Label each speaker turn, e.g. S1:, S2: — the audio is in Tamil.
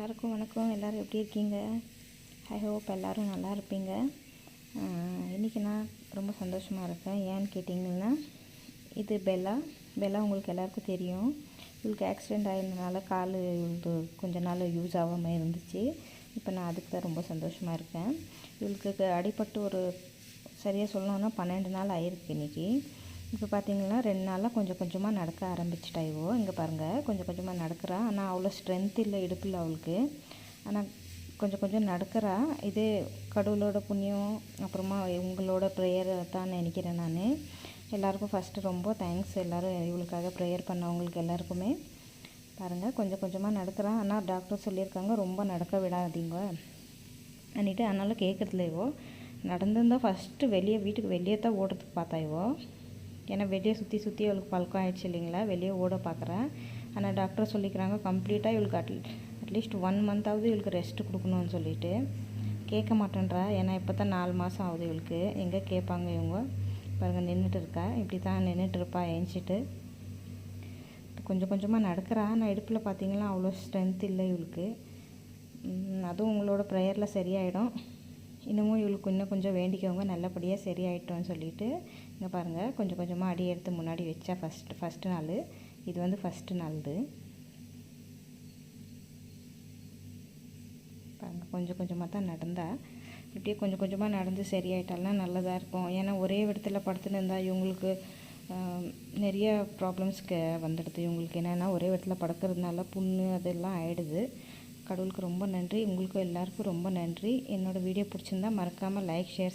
S1: எல்லாருக்கும் வணக்கம். எல்லோரும் எப்படி இருக்கீங்க? ஐ ஹோப் எல்லோரும் நல்லா இருப்பீங்க. இன்றைக்கி நான் ரொம்ப சந்தோஷமாக இருக்கேன். ஏன்னு கேட்டிங்கன்னா, இது பெல்லா உங்களுக்கு எல்லாருக்கும் தெரியும். இவளுக்கு ஆக்சிடெண்ட் ஆகிருந்தனால கால் இவளுக்கு கொஞ்ச நாள் யூஸ் ஆகாமல் இருந்துச்சு. இப்போ நான் அதுக்கு தான் ரொம்ப சந்தோஷமாக இருக்கேன். இவளுக்கு அடிபட்டு ஒரு சரியாக சொல்லணுன்னா 12 நாள் ஆயிருக்கு இன்றைக்கி. இப்போ பார்த்திங்கன்னா 2 நாளாக கொஞ்சம் கொஞ்சமாக நடக்க ஆரம்பிச்சிட்டா. இங்கே பாருங்கள், கொஞ்சம் கொஞ்சமாக நடக்கிறா. ஆனால் அவ்வளோ ஸ்ட்ரென்த் இல்லை இடுப்பில் அவளுக்கு. ஆனால் கொஞ்சம் கொஞ்சம் நடக்கிறா. இதே கடவுளோட புண்ணியம், அப்புறமா உங்களோட ப்ரேயர் தான் நினைக்கிறேன். நான் எல்லாேருக்கும் ஃபஸ்ட்டு ரொம்ப தேங்க்ஸ். எல்லோரும் இவளுக்காக ப்ரேயர் பண்ணவங்களுக்கு எல்லாருக்குமே. பாருங்கள், கொஞ்சம் கொஞ்சமாக நடக்கிறா. ஆனால் டாக்டர் சொல்லியிருக்காங்க ரொம்ப நடக்க விடாதீங்க அன்னிட்டு. அதனால் கேட்குறதுல நடந்திருந்தால் ஃபஸ்ட்டு வீட்டுக்கு வெளியே தான் ஓடுறதுக்கு பார்த்தா. ஏன்னா வெளியே சுற்றி அவளுக்கு பழக்கம் ஆகிடுச்சு இல்லைங்களா, வெளியே ஓட பார்க்குறேன். ஆனால் டாக்டர் சொல்லிக்கிறாங்க கம்ப்ளீட்டாக இவளுக்கு அட்லீஸ்ட் 1 மந்த்தாவது இவளுக்கு ரெஸ்ட்டு கொடுக்கணும்னு சொல்லிட்டு. கேட்க மாட்டேன்றா. ஏன்னா இப்போ தான் 4 மாதம் ஆகுது இவளுக்கு. எங்கே கேட்பாங்க இவங்க. பாருங்கள், நின்றுட்டு இருக்கா. இப்படி தான் நின்றுட்டு இருப்பா ஏஞ்சிட்டு. கொஞ்சம் கொஞ்சமாக நடக்கிறா. ஆனால் இடுப்பில் பார்த்திங்கன்னா அவ்வளோ ஸ்ட்ரென்த் இல்லை இவளுக்கு. அதுவும் உங்களோட ப்ரேயரில் சரியாயிடும். இன்னமும் இவளுக்கு இன்னும் கொஞ்சம் வேண்டிக்கவங்க, நல்லபடியாக சரியாயிட்டோன்னு சொல்லிட்டு. இங்கே பாருங்கள், கொஞ்சம் கொஞ்சமாக அடி எடுத்து முன்னாடி வச்சா ஃபஸ்ட்டு நாள். இது ஃபஸ்ட்டு நாள்து. பாருங்கள், கொஞ்சம் கொஞ்சமாக தான் நடந்தா. இப்படியே கொஞ்சம் கொஞ்சமாக நடந்து சரியாயிட்டால்னா நல்லதாக இருக்கும். ஏன்னா ஒரே இடத்துல படுத்துன்னு இருந்தால் இவங்களுக்கு நிறைய ப்ராப்ளம்ஸ்க்கு வந்துடுது. இவங்களுக்கு என்னென்னா ஒரே இடத்துல படுக்கிறதுனால புண்ணு அதெல்லாம் ஆகிடுது. கடவுளுக்கு ரொம்ப நன்றி. உங்களுக்கும் எல்லாருக்கும் ரொம்ப நன்றி. என்னோடய வீடியோ பிடிச்சிருந்தா மறக்காமல் லைக், ஷேர்